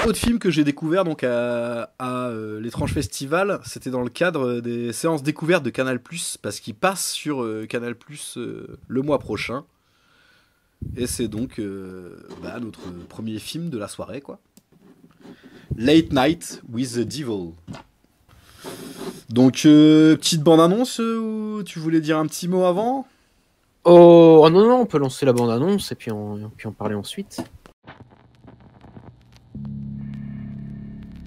autre film que j'ai découvert donc à l'étrange festival, c'était dans le cadre des séances découvertes de Canal+, parce qu'il passe sur Canal+, le mois prochain. Et c'est donc notre premier film de la soirée, quoi. Late Night with the Devil. Donc, petite bande-annonce, tu voulais dire un petit mot avant? Oh non, non, on peut lancer la bande-annonce et puis en parler ensuite.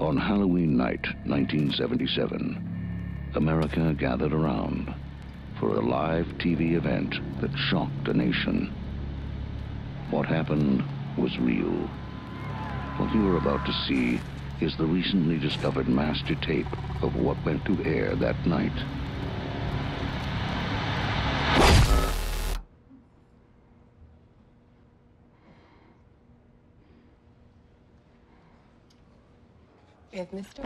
On Halloween night, 1977, America gathered around for a live TV event that shocked a nation. What happened was real. What you are about to see is the recently discovered master tape of what went to air that night. If Mr.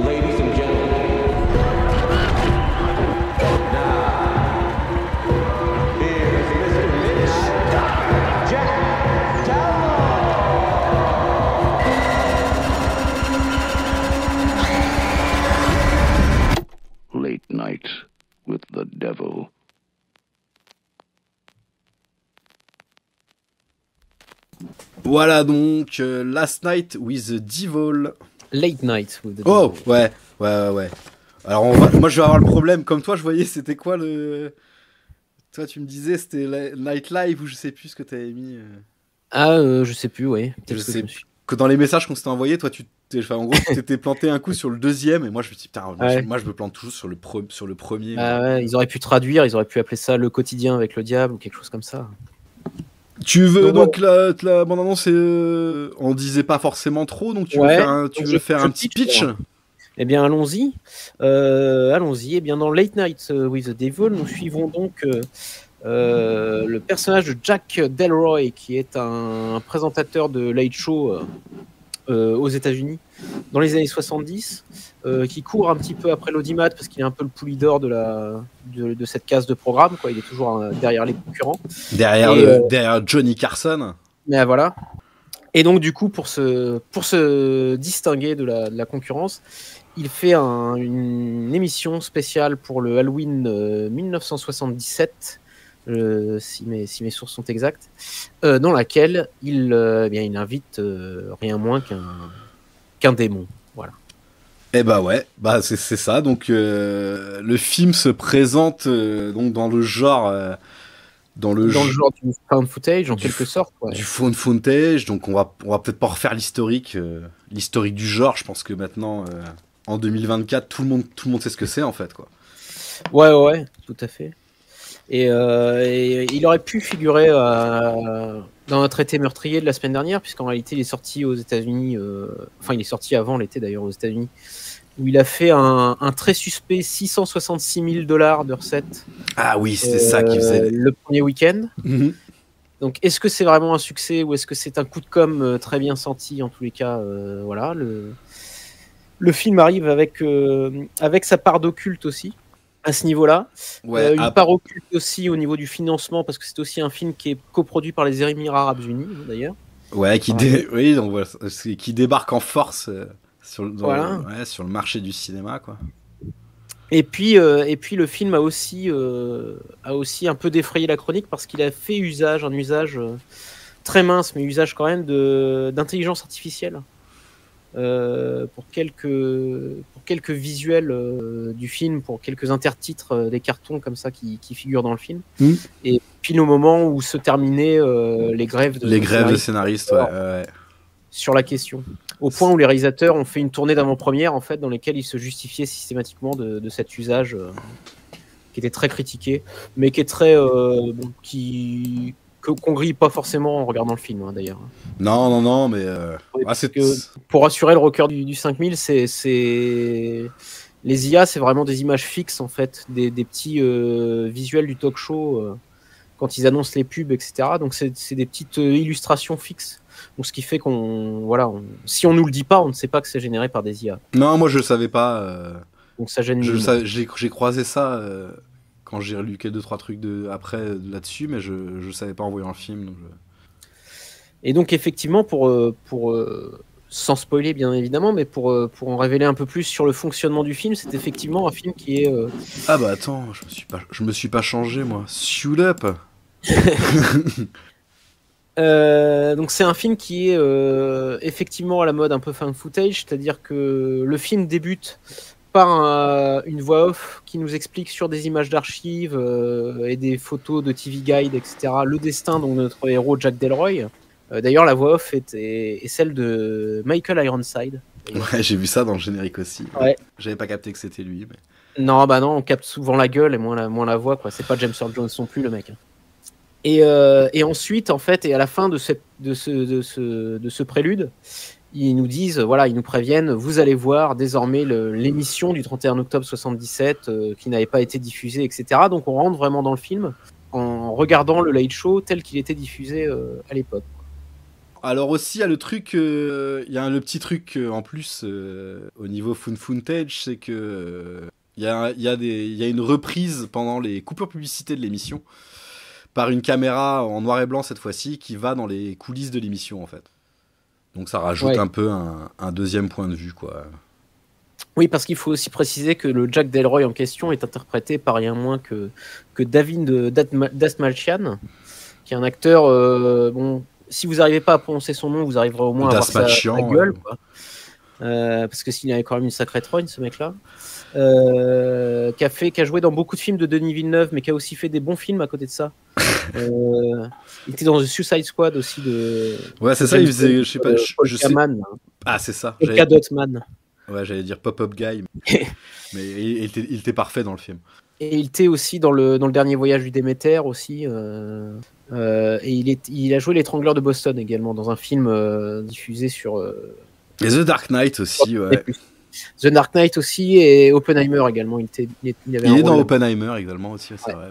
Ladies and gentlemen, now, here's Mr. Mitch Jack Late Night with the Devil. Voilà donc, Last Night with the Devil. Late Night with the Oh, Devil. ouais. Alors, moi, je vais avoir le problème. Comme toi, je voyais, c'était quoi le... Toi, tu me disais, c'était Night Live ou je sais plus ce que t'avais mis. Je sais plus, ouais. Je Peut-être que sais me suis- que dans les messages qu'on s'était envoyés, toi, en gros, tu t'étais planté un coup sur le deuxième, et moi, je me dis, putain, Ouais. moi, je me plante toujours sur le premier. Ouais, ils auraient pu traduire, ils auraient pu appeler ça Le quotidien avec le diable ou quelque chose comme ça. Tu veux Donc, donc la bande-annonce, on disait pas forcément trop, donc tu veux Ouais, faire un, donc je un petit pitch? alors. Eh bien, allons-y. Allons-y. Eh bien, dans Late Night with the Devil, nous suivons donc le personnage de Jack Delroy, qui est un présentateur de Late Show aux États-Unis dans les années 70, qui court un petit peu après l'audimat parce qu'il est un peu le pouli d'or de cette case de programme, quoi. Il est toujours derrière les concurrents. Derrière Johnny Carson. Mais voilà. Et donc, du coup, pour se distinguer de la concurrence, il fait une émission spéciale pour le Halloween 1977, si mes sources sont exactes, dans laquelle il invite rien moins qu'un démon. Voilà. Eh bah ouais, c'est ça. Donc le film se présente donc dans le genre Dans le genre du found footage, en quelque sorte. Ouais. Du found footage. Donc on va peut-être pas refaire l'historique du genre. Je pense que maintenant en 2024 tout le monde sait ce que c'est en fait, quoi. Ouais, tout à fait. Et il aurait pu figurer dans un traité meurtrier de la semaine dernière, puisqu'en réalité il est sorti aux États-Unis, il est sorti avant l'été d'ailleurs aux États-Unis, où il a fait un très suspect $666 000 de recettes. Ah oui, c'était ça qui faisait le premier week-end. Mhm. Donc est-ce que c'est vraiment un succès ou est-ce que c'est un coup de com très bien senti? En tous les cas, voilà, le film arrive avec sa part d'occulte aussi. À ce niveau-là, Ouais, une part occulte aussi au niveau du financement, parce que c'est aussi un film qui est coproduit par les Émirats Arabes Unis, d'ailleurs. ouais, oui, donc voilà, qui débarque en force sur le marché du cinéma, quoi. Et puis le film a aussi un peu défrayé la chronique parce qu'il a fait un usage très mince, mais usage quand même d'intelligence artificielle. Pour quelques visuels du film, pour quelques intertitres des cartons comme ça qui figurent dans le film. Et puis au moment où se terminaient les grèves de scénaristes, ouais. Sur la question, au point où les réalisateurs ont fait une tournée d'avant-première en fait, dans lesquelles ils se justifiaient systématiquement de cet usage qui était très critiqué, mais qui est très qu'on grille pas forcément en regardant le film, hein, d'ailleurs. Non, mais pour assurer le rocker du 5000, les IA, c'est vraiment des images fixes en fait, des petits visuels du talk show quand ils annoncent les pubs, etc. Donc c'est des petites illustrations fixes. Donc ce qui fait si on nous le dit pas, on ne sait pas que c'est généré par des IA. Non, moi je le savais pas. Donc ça gêne. J'ai croisé ça quand j'ai relu 2-3 trucs après là-dessus, mais je savais pas en voyant le film. Donc Et donc effectivement, sans spoiler bien évidemment, mais pour en révéler un peu plus sur le fonctionnement du film, c'est effectivement un film qui est... Ah bah attends, je me suis pas changé moi. Suit up. Donc c'est un film qui est effectivement à la mode un peu fan footage, c'est-à-dire que le film débute par une voix off qui nous explique sur des images d'archives et des photos de TV Guide, etc., le destin donc, de notre héros Jack Delroy. D'ailleurs, la voix off est celle de Michael Ironside. Ouais, j'ai vu ça dans le générique aussi. Ouais. J'avais pas capté que c'était lui. Mais... Non, bah non, on capte souvent la gueule et moins la voix, quoi. C'est pas James Earl Jones non plus, le mec. Et ensuite, en fait, et à la fin de ce prélude, ils nous disent, voilà, ils nous préviennent, vous allez voir désormais l'émission du 31 octobre 77 qui n'avait pas été diffusée, etc. Donc on rentre vraiment dans le film en regardant le Late Show tel qu'il était diffusé à l'époque. Alors aussi, il y a le truc, il y a le petit truc en plus au niveau footage, c'est que il y a une reprise pendant les coupures publicité de l'émission par une caméra en noir et blanc cette fois-ci qui va dans les coulisses de l'émission en fait. Donc ça rajoute un peu un deuxième point de vue quoi. Oui, parce qu'il faut aussi préciser que le Jack Delroy en question est interprété par rien moins que David Dastmalchian, qui est un acteur bon. Si vous n'arrivez pas à prononcer son nom, vous arriverez au moins à voir sa gueule. Quoi. Parce que s'il avait quand même une sacrée trogne, ce mec-là. Qui a joué dans beaucoup de films de Denis Villeneuve, mais qui a aussi fait des bons films à côté de ça. Il était dans The Suicide Squad aussi. Ouais, c'est ça, il faisait. Je sais pas. Je sais... Ah, c'est ça. Polka Dot Man. Ouais, j'allais dire Pop-Up Guy. Mais il était parfait dans le film. Et il était aussi dans le dernier voyage du Déméter aussi. Et il a joué l'étrangleur de Boston également dans un film diffusé sur. Et The Dark Knight aussi, ouais. The Dark Knight aussi et Oppenheimer également. Il est dans Oppenheimer également aussi, c'est vrai.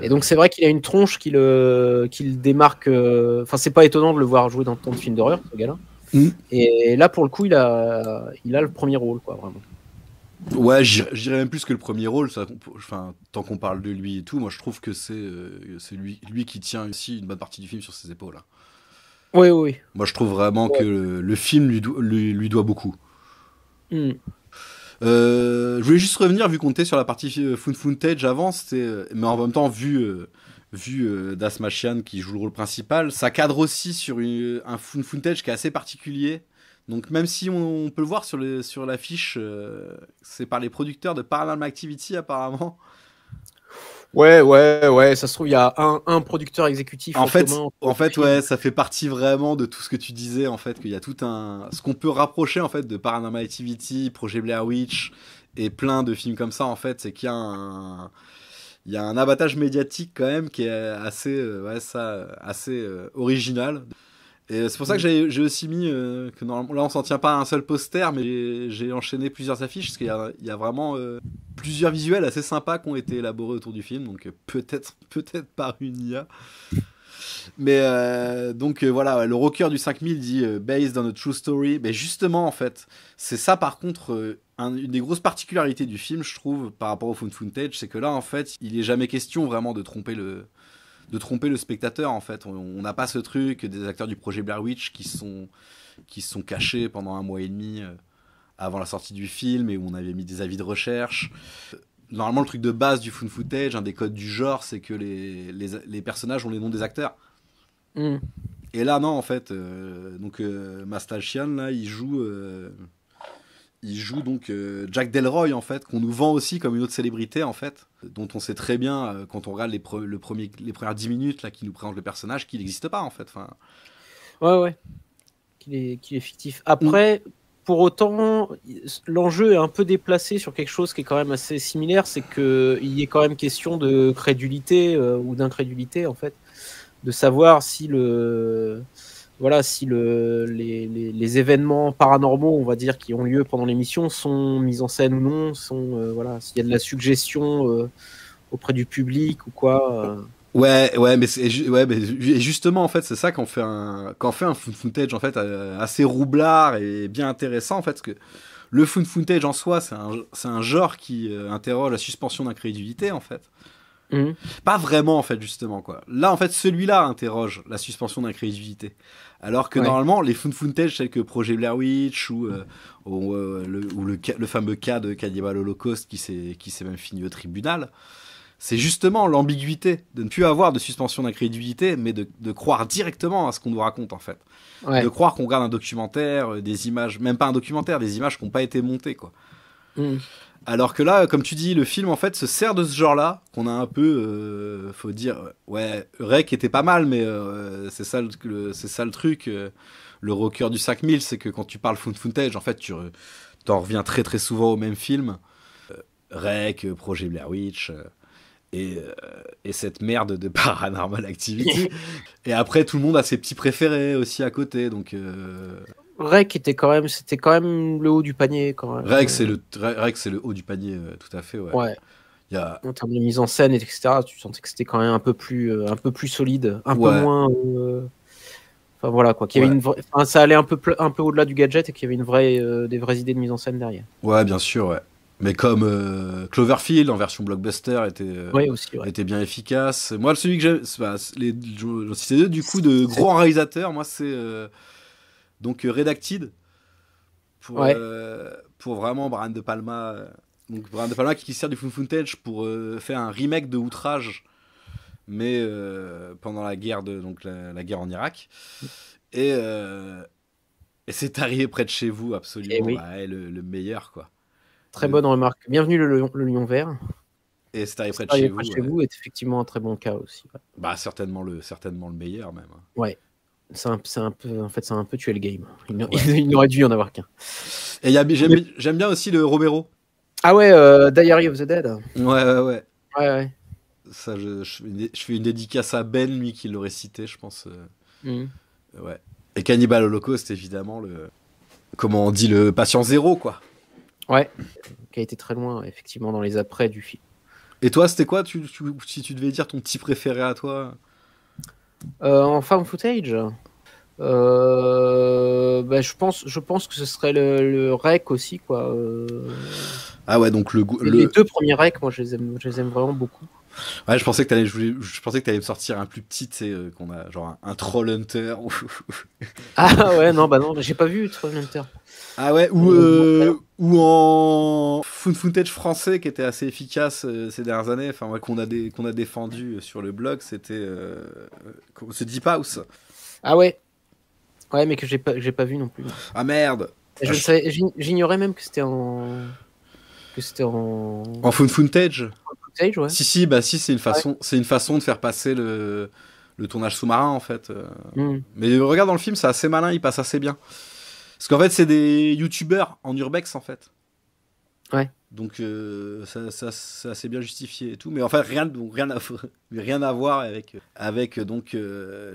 Et donc c'est vrai qu'il a une tronche qui le démarque. Enfin, c'est pas étonnant de le voir jouer dans tant de films d'horreur, ce gars-là. Et là, pour le coup, il a le premier rôle, quoi, vraiment. Ouais, j'irais même plus que le premier rôle. Enfin, tant qu'on parle de lui et tout, moi je trouve que c'est lui qui tient aussi une bonne partie du film sur ses épaules. Oui. Moi je trouve vraiment que le film lui doit beaucoup. Je voulais juste revenir, vu qu'on était sur la partie footage avant, mais en même temps, vu Dastmalchian qui joue le rôle principal, ça cadre aussi sur un footage qui est assez particulier. Donc même si on peut le voir sur l'affiche, c'est par les producteurs de Paranormal Activity apparemment. Ouais, ça se trouve il y a un producteur exécutif. En fait, ouais, ça fait partie vraiment de tout ce que tu disais en fait, qu'il y a tout ce qu'on peut rapprocher en fait de Paranormal Activity, Projet Blair Witch et plein de films comme ça en fait, c'est qu'il y a un abattage médiatique quand même qui est assez original. Et c'est pour ça que j'ai aussi mis que normalement, là on s'en tient pas à un seul poster, mais j'ai enchaîné plusieurs affiches parce qu'il y a vraiment plusieurs visuels assez sympas qui ont été élaborés autour du film, donc peut-être par une IA. Mais voilà, le rocker du 5000 dit based on a true story. Mais justement en fait, c'est ça par contre une des grosses particularités du film, je trouve, par rapport au footage, c'est que là en fait, il est jamais question vraiment de tromper le spectateur en fait. On n'a pas ce truc des acteurs du projet Blair Witch qui se sont cachés pendant 1 mois et demi avant la sortie du film et où on avait mis des avis de recherche. Normalement le truc de base du footage, un des codes du genre, c'est que les personnages ont les noms des acteurs. Et là non en fait, Dastmalchian là il joue donc Jack Delroy en fait, qu'on nous vend aussi comme une autre célébrité en fait, dont on sait très bien quand on regarde les premières 10 minutes là qui nous présentent le personnage qu'il n'existe pas en fait. Enfin... Ouais. Qu'il est fictif. Après, pour autant, l'enjeu est un peu déplacé sur quelque chose qui est quand même assez similaire, c'est qu'il y ait quand même question de crédulité ou d'incrédulité en fait, de savoir si les événements paranormaux, on va dire, qui ont lieu pendant l'émission sont mis en scène ou non, s'il y a de la suggestion auprès du public ou quoi. Ouais, mais justement en fait, c'est ça qu'on fait un footage en fait assez roublard et bien intéressant en fait, parce que le footage en soi, c'est un genre qui interroge la suspension d'incrédulité en fait. Mhm. Pas vraiment, en fait, justement, quoi. Là, en fait, celui-là interroge la suspension d'incrédulité. Alors que Ouais. normalement, les found footage, tels que Projet Blair Witch ou le fameux cas de Cannibal Holocaust qui s'est même fini au tribunal, c'est justement l'ambiguïté de ne plus avoir de suspension d'incrédulité, mais de croire directement à ce qu'on nous raconte, en fait. Ouais. De croire qu'on regarde un documentaire, des images, même pas un documentaire, des images qui n'ont pas été montées, quoi. Mhm. Alors que là, comme tu dis, le film en fait se sert de ce genre-là, qu'on a un peu, faut dire, ouais, Rec était pas mal, mais c'est ça le truc. Le rocker du 5000, c'est que quand tu parles found footage, en fait, t'en reviens très très souvent au même film. Rec, Projet Blair Witch, et cette merde de Paranormal Activity. Et après, tout le monde a ses petits préférés aussi à côté, donc... Rec c'était quand même le haut du panier quand même. Rec, c'est le haut du panier, tout à fait, ouais. Ouais. Il y a... En termes de mise en scène, etc., tu sentais que c'était quand même un peu plus solide, un peu Ouais. moins. Enfin voilà quoi, qu'il y avait enfin, ça allait un peu au-delà du gadget et qu'il y avait des vraies idées de mise en scène derrière. Ouais, bien sûr, ouais. Mais comme Cloverfield en version blockbuster Ouais, aussi, ouais. était bien efficace. Moi, celui que j'aime, j'en citais deux du coup de gros réalisateurs. Moi, c'est donc Redacted Ouais. pour vraiment Brian De Palma. Donc Brian De Palma qui sert du found footage pour faire un remake de Outrage, mais pendant la guerre donc la guerre en Irak. Et c'est arrivé près de chez vous, absolument. Eh oui. Ouais, le meilleur, quoi. Très bonne remarque. Bienvenue le lion vert. Et c'est arrivé près de Ça chez arrive vous. près de chez vous est effectivement un très bon cas aussi. Ouais. Bah certainement le meilleur même. Ouais. C'est un peu, en fait, c'est un peu tué le game. Il n'aurait dû y en avoir qu'un. Et j'aime bien aussi le Romero. Ah ouais, Diary of the Dead. Ouais. Ouais. Ça, je fais une dédicace à Ben, lui, qui l'aurait cité, je pense. Ouais. Et Cannibal Holocaust, évidemment, comment on dit, le patient zéro, quoi. Ouais. Qui a été très loin, effectivement, dans les après du film. Et toi, c'était quoi, si tu devais dire ton petit préféré à toi? En found footage, bah, je pense que ce serait le rec aussi, quoi. Ah ouais, donc Les deux premiers recs, moi, je les aime vraiment beaucoup. Ouais, je pensais que t'allais me sortir un plus petit, tu sais, qu'on a genre un Troll Hunter. Ah ouais, non, bah non, j'ai pas vu Troll Hunter. Ah ouais, ou en found footage français qui était assez efficace ces dernières années, enfin ouais, qu'on a défendu sur le blog, c'était ce Deep House. Ah ouais, mais que j'ai pas vu non plus. Ah merde. J'ignorais même que c'était en found footage. Footage, ouais. Si, c'est une façon de faire passer le tournage sous-marin en fait. Mais regarde dans le film, c'est assez malin, il passe assez bien. Parce qu'en fait, c'est des youtubeurs en urbex en fait. Ouais. Donc ça c'est assez bien justifié et tout, mais en fait rien à voir avec donc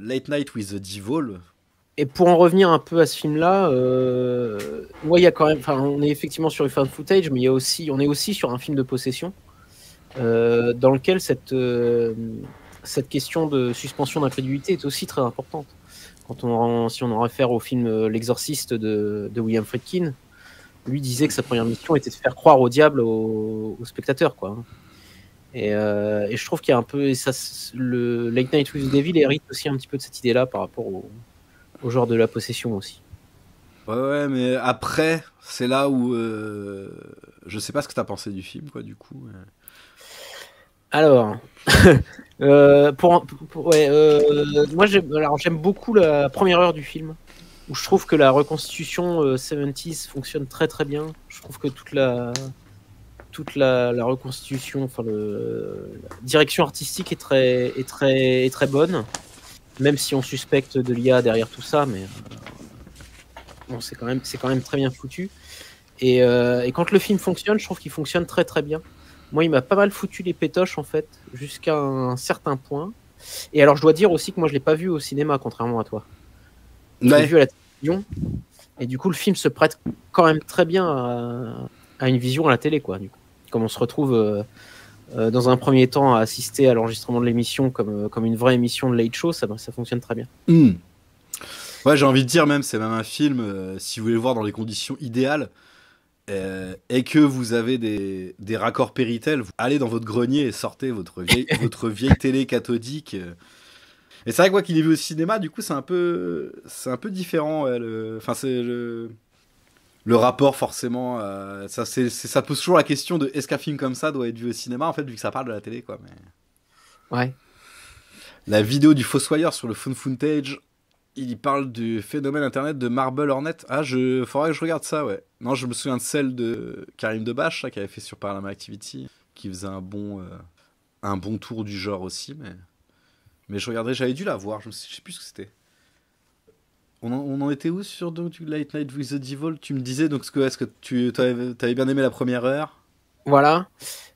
Late Night with the Devil. Et pour en revenir un peu à ce film-là, il y a quand même, enfin, on est effectivement sur le found footage, mais on est aussi sur un film de possession, dans lequel cette question de suspension d'incrédulité est aussi très importante. Si on en réfère au film L'Exorciste de William Friedkin, lui disait que sa première mission était de faire croire au diable aux spectateurs, quoi. Et je trouve qu'il y a un peu, le Late Night with the Devil hérite aussi un petit peu de cette idée-là par rapport au genre de la possession aussi. Ouais, mais après, c'est là où je sais pas ce que t'as pensé du film, quoi, du coup. Alors, moi j'aime beaucoup la première heure du film, où je trouve que la reconstitution 70s fonctionne très très bien. Je trouve que toute la reconstitution, enfin la direction artistique est très bonne, même si on suspecte de l'IA derrière tout ça, mais bon, c'est quand même très bien foutu. Et quand le film fonctionne, je trouve qu'il fonctionne très très bien. Moi, il m'a pas mal foutu les pétoches en fait, jusqu'à un certain point. Et alors, je dois dire aussi que moi, je l'ai pas vu au cinéma, contrairement à toi. Je l'ai vu à la télévision. Et du coup, le film se prête quand même très bien à une vision à la télé, quoi. Du coup. Comme on se retrouve dans un premier temps à assister à l'enregistrement de l'émission comme une vraie émission de Late Show, ça fonctionne très bien. Ouais, j'ai envie de dire même, c'est même un film, si vous voulez le voir dans les conditions idéales, et que vous avez des raccords Péritel, vous allez dans votre grenier et sortez votre vieille télé cathodique. Et c'est vrai que moi qui l'ai vu au cinéma, du coup c'est un peu différent. Enfin c'est le rapport forcément. Ça pose toujours la question de est-ce qu'un film comme ça doit être vu au cinéma en fait vu que ça parle de la télé quoi. Mais... Ouais. La vidéo du Fossoyeur sur le phone footage. Il parle du phénomène internet de Marble Hornet. Faudrait que je regarde ça, ouais. Non, je me souviens de celle de Karim Debache, qui avait fait sur Paranormal Activity, qui faisait un bon tour du genre aussi, mais je regarderai, j'avais dû la voir, je sais plus ce que c'était. On en était où sur donc, Late Night with the Devil? Tu me disais, donc, est-ce que tu avais bien aimé la première heure? Voilà.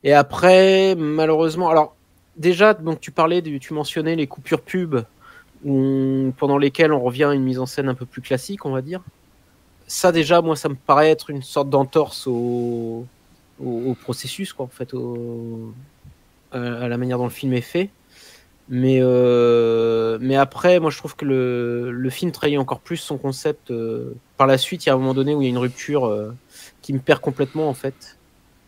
Et après, malheureusement, alors déjà, donc tu mentionnais les coupures pub pendant lesquelles on revient à une mise en scène un peu plus classique, on va dire. Ça déjà, moi, ça me paraît être une sorte d'entorse au processus, quoi, en fait, à la manière dont le film est fait. Mais après, moi, je trouve que le film trahit encore plus son concept. Par la suite, il y a un moment donné où il y a une rupture qui me perd complètement, en fait.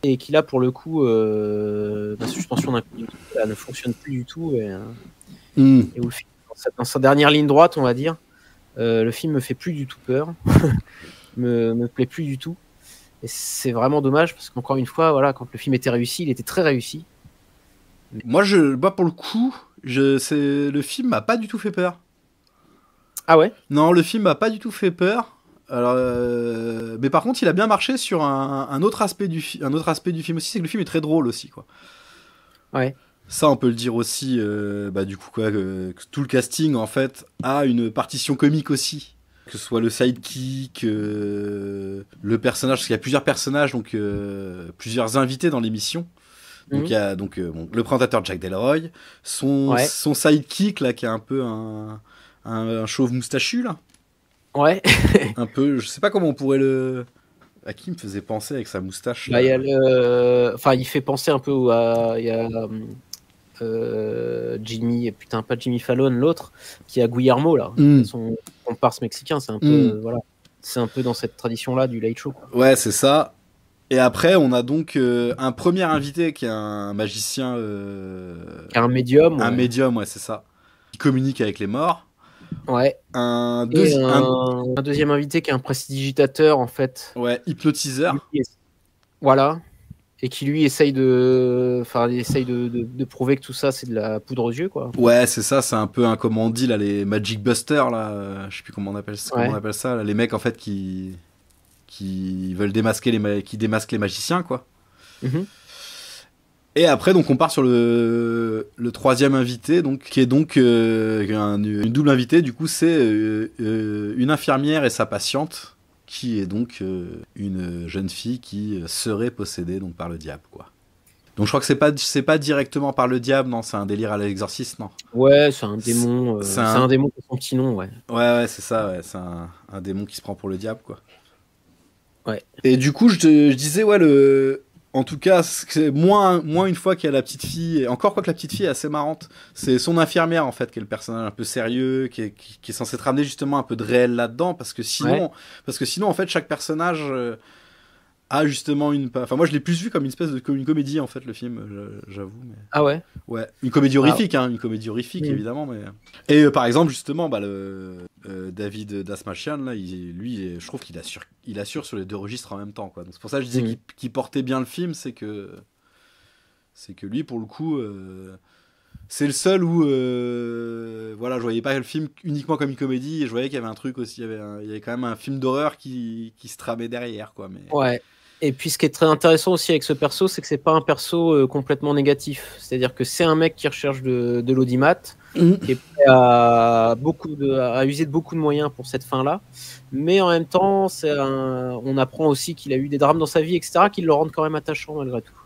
Et qui, là, pour le coup, la suspension ne fonctionne plus du tout. Et où le film, dans sa dernière ligne droite, on va dire, le film me fait plus du tout peur. me plaît plus du tout. Et c'est vraiment dommage, parce qu'encore une fois, voilà, quand le film était réussi, il était très réussi. Moi, pour le coup, le film m'a pas du tout fait peur. Ah ouais? Non, le film m'a pas du tout fait peur. Alors, mais par contre, il a bien marché sur un autre aspect du film aussi, c'est que le film est très drôle aussi, quoi. Ouais. Ça, on peut le dire aussi. Du coup, quoi, que tout le casting en fait a une partition comique aussi. Que ce soit le sidekick, le personnage, parce qu'il y a plusieurs personnages, donc plusieurs invités dans l'émission. Donc il y a le présentateur Jack Delroy, son sidekick là qui est un peu un chauve moustachu là. Ouais. Un peu, je sais pas comment on pourrait le. À qui il me faisait penser avec sa moustache là. Bah, il fait penser un peu il y a Jimmy, putain pas Jimmy Fallon, l'autre qui a Guillermo là, son comparse mexicain, c'est un peu voilà, c'est un peu dans cette tradition là du late show, quoi. Ouais, c'est ça. Et après, on a donc un premier invité qui est un magicien. Un médium. Un médium, ouais, c'est ça. Qui communique avec les morts. Ouais. Un deuxième invité qui est un prestidigitateur, en fait. Ouais, hypnotiseur. Voilà. Et qui lui essaye de prouver que tout ça c'est de la poudre aux yeux, quoi. Ouais, c'est ça, c'est un peu un, comment on dit là, les Magic Busters là, je sais plus comment on appelle ça, là, les mecs en fait qui veulent démasquer qui démasquent les magiciens, quoi. Et après, donc, on part sur le troisième invité, donc, qui est donc une double invitée. Du coup, c'est une infirmière et sa patiente, qui est donc une jeune fille qui serait possédée donc, par le diable, quoi. Donc, je crois que c'est pas directement par le diable, non, c'est un délire à l'exorciste, non. Ouais, c'est un démon. C'est un démon qui a son petit nom, ouais. Ouais, c'est ça, ouais, c'est un démon qui se prend pour le diable, quoi. Ouais. Et du coup, je disais, ouais, en tout cas, c'est moins une fois qu'il y a la petite fille, et encore quoi que la petite fille est assez marrante, c'est son infirmière en fait, qui est le personnage un peu sérieux, qui est censé te ramener justement un peu de réel là-dedans, parce que sinon en fait, chaque personnage a justement enfin, moi je l'ai plus vu comme une espèce de comédie en fait, le film, j'avoue. Mais... Ah ouais? Ouais, une comédie horrifique, une comédie horrifique évidemment, mais. Et par exemple, justement, David Dasmalchian, là, lui, je trouve qu'il assure sur les deux registres en même temps, quoi. Donc c'est pour ça que je disais qu'il portait bien le film, c'est que lui, pour le coup, c'est le seul où, voilà, je voyais pas le film uniquement comme une comédie, et je voyais qu'il y avait un truc aussi, il y avait quand même un film d'horreur qui se tramait derrière, quoi. Mais... Ouais. Et puis ce qui est très intéressant aussi avec ce perso, c'est que c'est pas un perso complètement négatif. C'est-à-dire que c'est un mec qui recherche de l'audimat, qui est prêt à user de beaucoup de moyens pour cette fin-là. Mais en même temps, on apprend aussi qu'il a eu des drames dans sa vie, etc., qui le rendent quand même attachant malgré tout.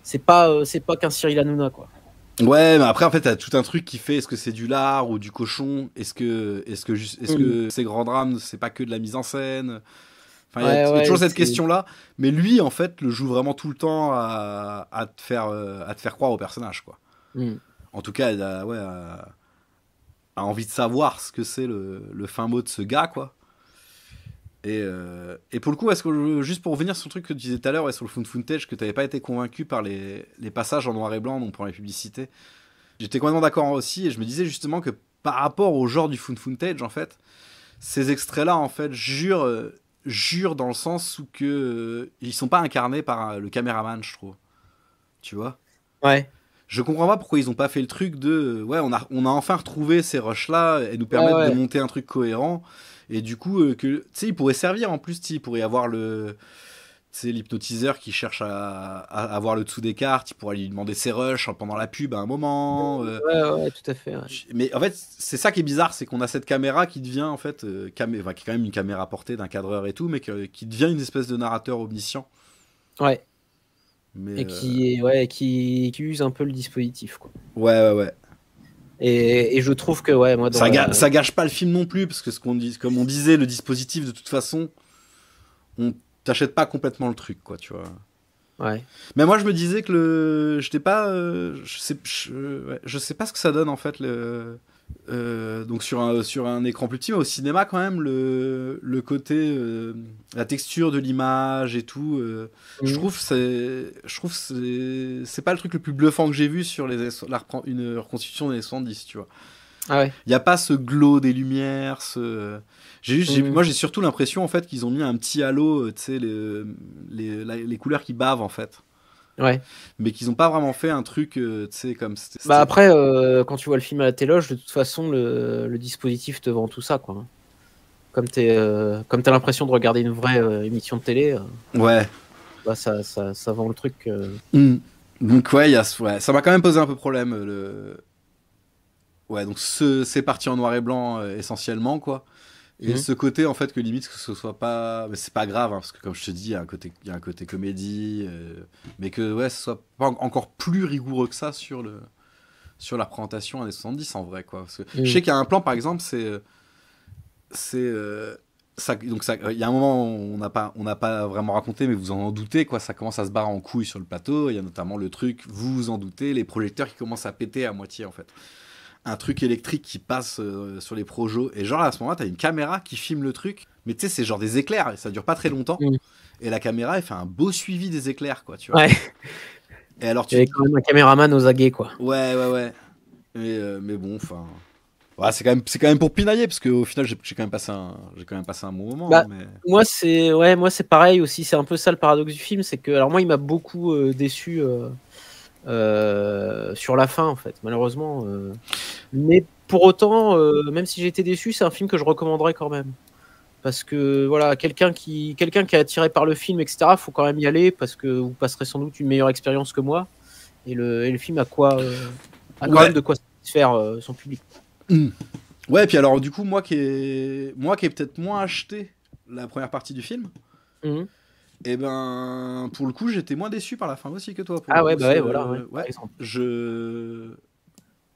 C'est pas qu'un Cyril Hanouna, quoi. Ouais, mais après, en fait, t'as tout un truc qui fait, est-ce que c'est du lard ou du cochon? Est-ce que ces grands drames, c'est pas que de la mise en scène? Enfin, il y a toujours cette question-là, mais lui, en fait, le joue vraiment tout le temps à te faire croire au personnage, quoi. En tout cas, il a envie de savoir ce que c'est le fin mot de ce gars, quoi. Et pour le coup, juste pour revenir sur le truc que tu disais tout à l'heure, sur le found footage, que tu n'avais pas été convaincu par les passages en noir et blanc, donc pour les publicités, j'étais complètement d'accord aussi, et je me disais justement que par rapport au genre du found footage, en fait, ces extraits-là, en fait, jurent dans le sens où ils sont pas incarnés par le caméraman, je trouve. Tu vois ? Ouais. Je comprends pas pourquoi ils ont pas fait le truc de ouais, on a enfin retrouvé ces rushs là et nous permettre de monter un truc cohérent, et du coup que tu sais, il pourrait servir en plus, il pourrait y avoir l'hypnotiseur qui cherche à avoir le dessous des cartes, il pourrait lui demander ses rushs pendant la pub à un moment. Ouais, tout à fait. Ouais. Mais en fait, c'est ça qui est bizarre, c'est qu'on a cette caméra qui devient en fait qui est quand même une caméra portée d'un cadreur et tout, mais qui devient une espèce de narrateur omniscient. Ouais. Mais et qui use un peu le dispositif, quoi. Ouais. Et je trouve que moi ça gâche pas le film non plus, parce que comme on disait, le dispositif de toute façon, on t'achète pas complètement le truc, quoi, tu vois. Ouais. Mais moi je me disais que j'étais pas, je sais pas ce que ça donne en fait donc sur un écran plus petit, mais au cinéma quand même le côté la texture de l'image et tout, je trouve c'est pas le truc le plus bluffant que j'ai vu sur une reconstitution des 70, tu vois. Ah ouais. Il y a pas ce glow des lumières, moi j'ai surtout l'impression en fait qu'ils ont mis un petit halo, tu sais, les couleurs qui bavent en fait. Ouais. Mais qu'ils ont pas vraiment fait un truc, tu sais, comme. Bah après, quand tu vois le film à la téloge, de toute façon, le dispositif te vend tout ça, quoi. Comme t'as l'impression de regarder une vraie émission de télé. Ouais. Bah ça vend le truc. Donc ouais, ça m'a quand même posé un peu problème. Ouais, donc c'est parti en noir et blanc essentiellement, quoi. Et ce côté, en fait, que limite que ce soit pas. Mais c'est pas grave, hein, parce que comme je te dis, il y a un côté comédie. Mais que ouais, ce soit pas encore plus rigoureux que ça sur la présentation années 70, en vrai, quoi. Parce que je sais qu'il y a un plan, par exemple, donc il y a un moment où on n'a pas vraiment raconté, mais vous en doutez, quoi. Ça commence à se barrer en couille sur le plateau. Il y a notamment le truc, vous en doutez, les projecteurs qui commencent à péter à moitié, en fait. Un truc électrique qui passe sur les projos, et genre à ce moment-là t'as une caméra qui filme le truc, mais tu sais c'est genre des éclairs et ça dure pas très longtemps, et la caméra elle fait un beau suivi des éclairs, quoi, tu vois. Ouais. Et alors il y avait quand même un caméraman aux aguets, quoi. Ouais mais bon, enfin ouais, c'est quand même pour pinailler, parce qu'au final j'ai quand même passé un bon moment. Bah, mais... moi c'est pareil aussi, c'est un peu ça le paradoxe du film, c'est que alors moi il m'a beaucoup déçu sur la fin, en fait, malheureusement, mais pour autant, même si j'ai été déçu, c'est un film que je recommanderais quand même, parce que voilà, quelqu'un qui est attiré par le film, etc., faut quand même y aller, parce que vous passerez sans doute une meilleure expérience que moi, et le film a quand même de quoi satisfaire son public. Ouais, et puis alors du coup moi qui ai peut-être moins acheté la première partie du film, et ben pour le coup j'étais moins déçu par la fin aussi que toi. Voilà.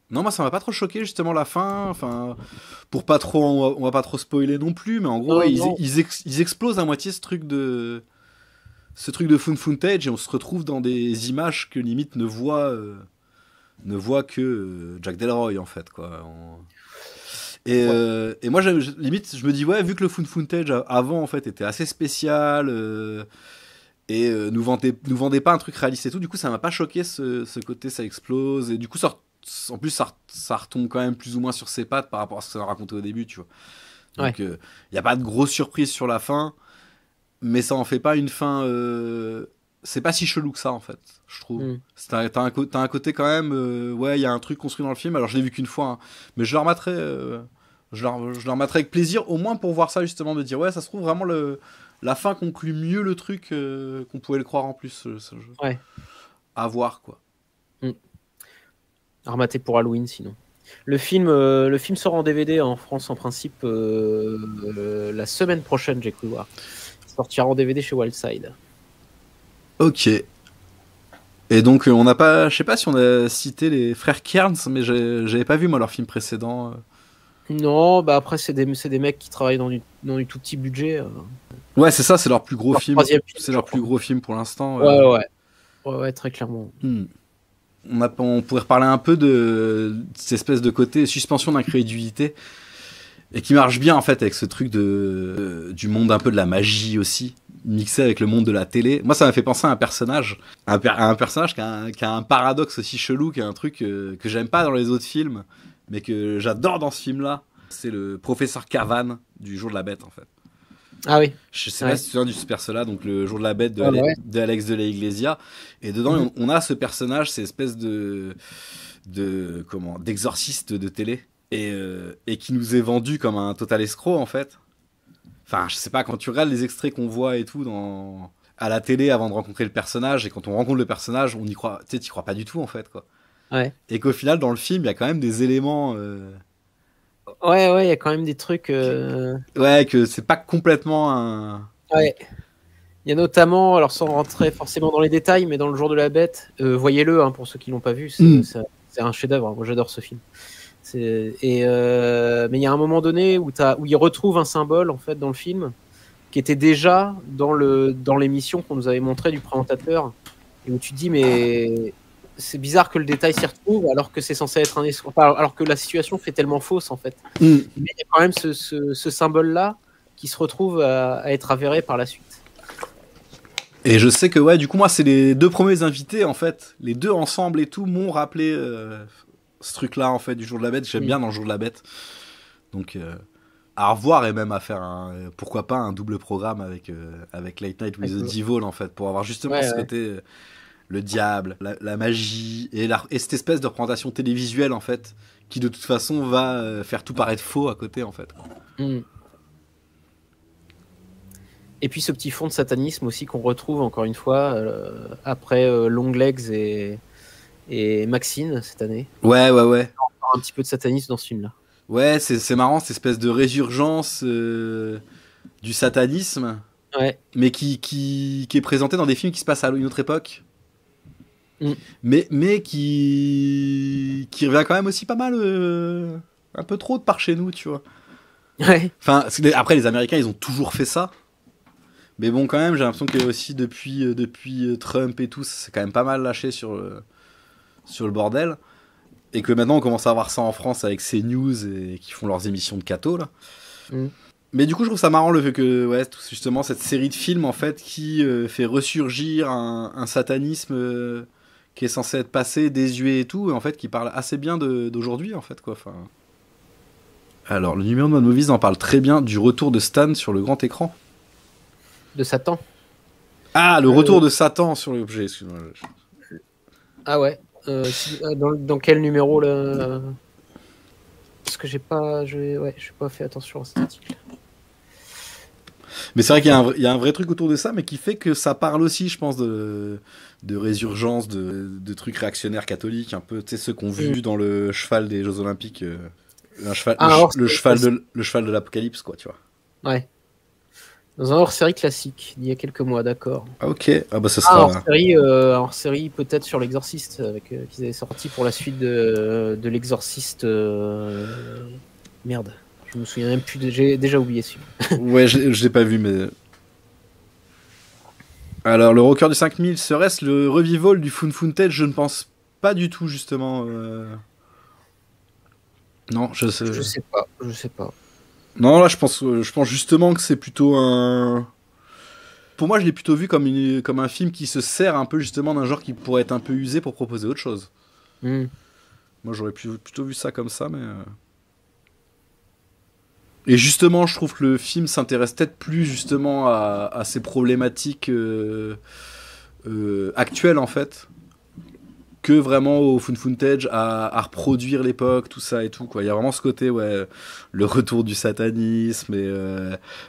Non, moi ça m'a pas trop choqué justement la fin. Enfin, pour pas trop, on va pas trop spoiler non plus, mais en gros ils explosent à moitié ce truc de found footage, et on se retrouve dans des images que limite ne voit que Jack Delroy, en fait, quoi. Et moi limite je me dis ouais, vu que le found footage avant en fait était assez spécial, et nous vendait pas un truc réaliste et tout, du coup ça m'a pas choqué ce côté ça explose, et du coup en plus ça retombe quand même plus ou moins sur ses pattes par rapport à ce que ça racontait au début, tu vois. Donc y a pas de grosse surprise sur la fin, mais ça en fait pas une fin c'est pas si chelou que ça, en fait, je trouve. T'as un côté quand même, ouais, il y a un truc construit dans le film. Alors je l'ai vu qu'une fois, hein, mais je le remettrai avec plaisir, au moins pour voir ça, justement, de dire ouais, ça se trouve vraiment la fin conclut mieux le truc qu'on pouvait le croire en plus. Ouais. À voir, quoi. À remater pour Halloween, sinon. Le film sort en DVD en France, en principe, la semaine prochaine, j'ai cru voir. Il sortira en DVD chez Wildside. Ok. Et donc on n'a pas, je sais pas si on a cité les frères Kearns, mais j'avais pas vu moi leur film précédent. Non, bah après c'est des mecs qui travaillent dans du tout petit budget. Ouais, c'est ça, c'est leur plus gros film. C'est leur plus gros film pour l'instant. Ouais, très clairement. On pourrait reparler un peu de cette espèce de côté suspension d'incrédulité Et qui marche bien en fait avec ce truc du monde un peu de la magie aussi, mixé avec le monde de la télé. Moi ça m'a fait penser à un personnage, à un personnage qui a un paradoxe aussi chelou, qui a un truc que j'aime pas dans les autres films, mais que j'adore dans ce film-là. C'est le professeur Cavan du Jour de la Bête en fait. Ah oui. Je sais pas si tu te souviens du ce perso-là, donc le Jour de la Bête de, de Alex de la Iglesia. Et dedans on a ce personnage, cette espèce d'exorciste de télé. Et qui nous est vendu comme un total escroc en fait. Enfin, je sais pas, quand tu regardes les extraits qu'on voit et tout à la télé avant de rencontrer le personnage, et quand on rencontre le personnage, on y croit, tu sais, t'y crois pas du tout en fait, quoi. Ouais. Et qu'au final, dans le film, il y a quand même des éléments. Ouais, il y a quand même des trucs. Ouais, que c'est pas complètement un. Ouais. Il y a notamment, alors sans rentrer forcément dans les détails, mais dans Le Jour de la Bête, voyez-le hein, pour ceux qui l'ont pas vu, c'est un chef-d'œuvre. Moi, j'adore ce film. Mais il y a un moment donné où il retrouve un symbole en fait dans le film qui était déjà dans l'émission qu'on nous avait montré du présentateur, et où tu te dis mais c'est bizarre que le détail s'y retrouve alors que c'est censé être alors que la situation fait tellement fausse en fait. Mais il y a quand même ce symbole là qui se retrouve à être avéré par la suite. Et je sais que ouais, du coup moi c'est les 2 premiers invités en fait, les 2 ensemble et tout m'ont rappelé ce truc-là en fait du Jour de la Bête. J'aime bien dans le Jour de la Bête. Donc à revoir, et même à faire pourquoi pas un double programme avec Late Night with the Devil en fait, pour avoir justement ce côté le diable, la magie et cette espèce de représentation télévisuelle en fait, qui de toute façon va faire tout paraître faux à côté en fait. Et puis ce petit fond de satanisme aussi qu'on retrouve encore une fois après Longlegs et Maxine cette année. Ouais. Encore un petit peu de satanisme dans ce film-là. Ouais, c'est marrant, cette espèce de résurgence du satanisme, mais qui est présenté dans des films qui se passent à une autre époque. Mais qui revient quand même aussi pas mal, un peu trop de par chez nous, tu vois. Ouais. Enfin, après, les Américains, ils ont toujours fait ça. Mais bon, quand même, j'ai l'impression que aussi depuis Trump et tout, c'est quand même pas mal lâché sur le bordel. Et que maintenant, on commence à avoir ça en France avec CNews et qui font leurs émissions de catho, là. Mais du coup, je trouve ça marrant le fait que, justement, cette série de films, en fait, qui fait ressurgir un satanisme qui est censé être passé, désuet et tout, et en fait, qui parle assez bien d'aujourd'hui, en fait, quoi. Enfin... Alors, le numéro de Mad Movies en parle très bien du retour de Stan sur le grand écran. De Satan. Ah, le retour de Satan sur l'objet, excuse-moi. Ah ouais. Dans quel numéro là? Parce que j'ai pas fait attention à cet article. Mais c'est vrai qu'il y a un vrai truc autour de ça, mais qui fait que ça parle aussi, je pense, de résurgence, de trucs réactionnaires catholiques, un peu, tu sais, ceux qu'on vu dans le cheval des Jeux Olympiques, le cheval de l'Apocalypse, quoi, tu vois. Ouais. Dans un hors-série classique, d'il y a quelques mois, d'accord. Ah, ok. Ah bah ça sera... hors-série peut-être sur l'Exorciste, qu'ils avaient sorti pour la suite de l'Exorciste... Merde, je me souviens même plus, j'ai déjà oublié celui-là. Ouais, je l'ai pas vu, mais... Alors, le rocker du 5000, serait-ce le revival du Fun Footage? Je ne pense pas du tout, justement. Non, je sais pas. Non, là, je pense justement que c'est plutôt un... Pour moi, je l'ai plutôt vu comme un film qui se sert un peu justement d'un genre qui pourrait être un peu usé pour proposer autre chose. Moi, j'aurais plutôt vu ça comme ça, mais... Et justement, je trouve que le film s'intéresse peut-être plus justement à ces problématiques actuelles, en fait, que vraiment au Fun Footage, à reproduire l'époque, tout ça et tout, quoi. Il y a vraiment ce côté, le retour du satanisme et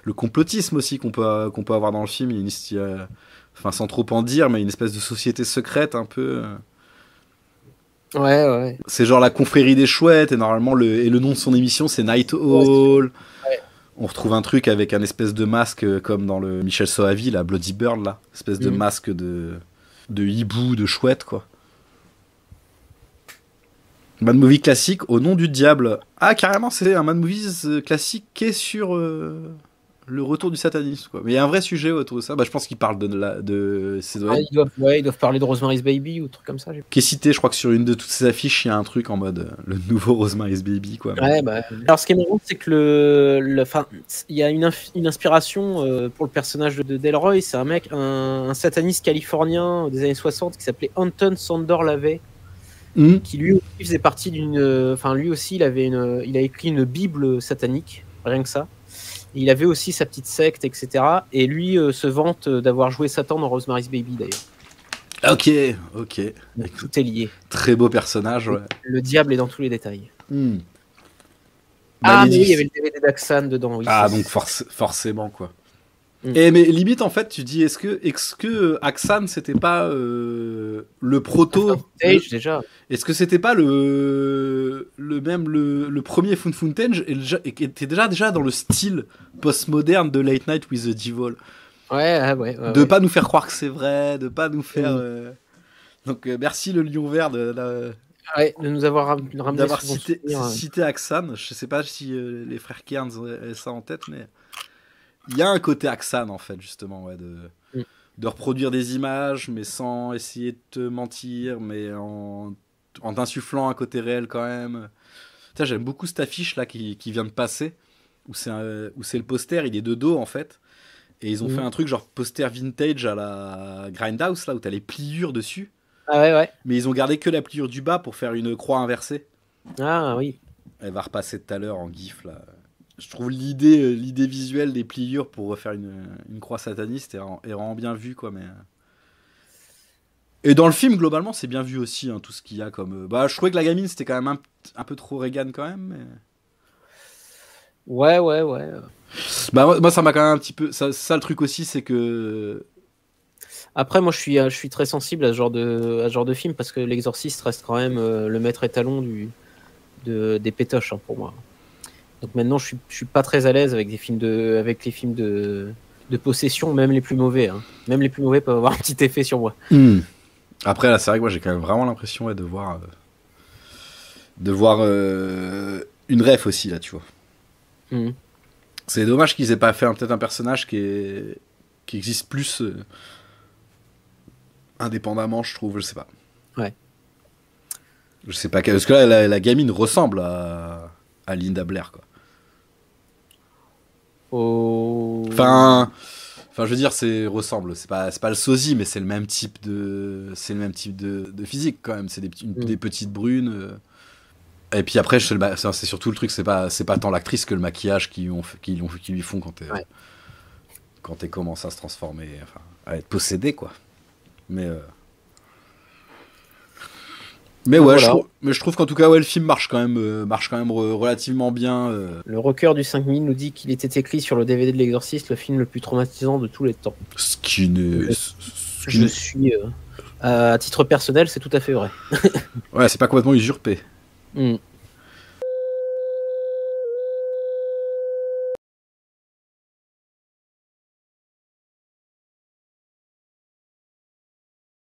le complotisme aussi qu'on peut avoir dans le film. Il y a enfin, sans trop en dire, mais une espèce de société secrète un peu. Ouais. C'est genre la confrérie des chouettes, et normalement, le nom de son émission, c'est Night Hall. Ouais. On retrouve un truc avec un espèce de masque, comme dans le Michel Soavi, la Bloody Bird, là. Espèce de masque de hibou, de chouette, quoi. Mad Movie classique au nom du diable. Ah, carrément, c'est un Mad Movies classique qui est sur le retour du satanisme, quoi. Mais il y a un vrai sujet autour de ça. Bah, je pense qu'ils parlent c'est Ah, ils doivent parler de Rosemary's Baby ou truc comme ça. qui est cité, je crois que sur une de toutes ces affiches, il y a un truc en mode le nouveau Rosemary's Baby, quoi. Ouais, bah. Alors, ce qui est marrant, c'est que il y a une inspiration pour le personnage de Delroy. C'est un mec, un sataniste californien des années 60 qui s'appelait Anton Sandor Lavey, qui lui aussi faisait partie lui aussi, il a écrit une Bible satanique, rien que ça. Et il avait aussi sa petite secte, etc. Et lui se vante d'avoir joué Satan dans Rosemary's Baby, d'ailleurs. Ok. Donc, tout est lié. Très beau personnage, ouais. Le diable est dans tous les détails. Bah, mais oui, il y avait le DVD d'Axan dedans. Oui, donc forcément, quoi. Mm. Et mais limite, en fait, tu dis, est-ce que Axan, c'était pas le proto Footage, déjà. Est-ce que c'était pas le premier Found Footage et qui était déjà dans le style postmoderne de Late Night with the Devil? Ouais. De pas nous faire croire que c'est vrai, de pas nous faire. Donc merci le Lion Vert de nous avoir ramené d'avoir ce bon souvenir, cité Axan. Je sais pas si les frères Kearns avaient ça en tête, mais il y a un côté Axan en fait justement, de reproduire des images, mais sans essayer de te mentir, mais en t'insufflant un côté réel quand même. Tiens, j'aime beaucoup cette affiche là qui vient de passer, où c'est le poster, il est de dos en fait, et ils ont fait un truc genre poster vintage à la Grindhouse là, où t'as les pliures dessus. Ah ouais. Mais ils ont gardé que la pliure du bas pour faire une croix inversée. Ah oui. Elle va repasser tout à l'heure en gif là. Je trouve l'idée visuelle des pliures pour refaire une croix sataniste est vraiment bien vue, quoi. Mais et dans le film globalement c'est bien vu aussi, hein, tout ce qu'il y a comme. Je trouvais que la gamine c'était quand même un peu trop Reagan quand même. Mais... Ouais. Moi ça m'a quand même un petit peu. Ça le truc aussi, c'est que. Après, moi, je suis très sensible à ce genre de film parce que L'Exorciste reste quand même le maître étalon des pétoches, hein, pour moi. Donc maintenant, je suis pas très à l'aise avec les films de possession, même les plus mauvais. Hein. Même les plus mauvais peuvent avoir un petit effet sur moi. Après, là, c'est vrai que moi, j'ai quand même vraiment l'impression de voir une ref aussi, là, tu vois. C'est dommage qu'ils aient pas fait peut-être un personnage qui existe plus indépendamment, je trouve, je sais pas. Ouais. Je sais pas, parce que là, la gamine ressemble à Linda Blair, quoi. Enfin, je veux dire, ressemble. C'est pas le sosie, mais c'est le même type de physique quand même. C'est des petites brunes. Et puis après, c'est surtout le truc, c'est pas tant l'actrice que le maquillage qu'ils lui font quand t'es commence à se transformer, enfin, à être possédé, quoi. Mais ouais, voilà. je trouve qu'en tout cas, le film marche quand même relativement bien. Le rocker du 5000 nous dit qu'il était écrit sur le DVD de L'Exorciste, le film le plus traumatisant de tous les temps. Ce qui n'est... Je suis... à titre personnel, c'est tout à fait vrai. Ouais, c'est pas complètement usurpé.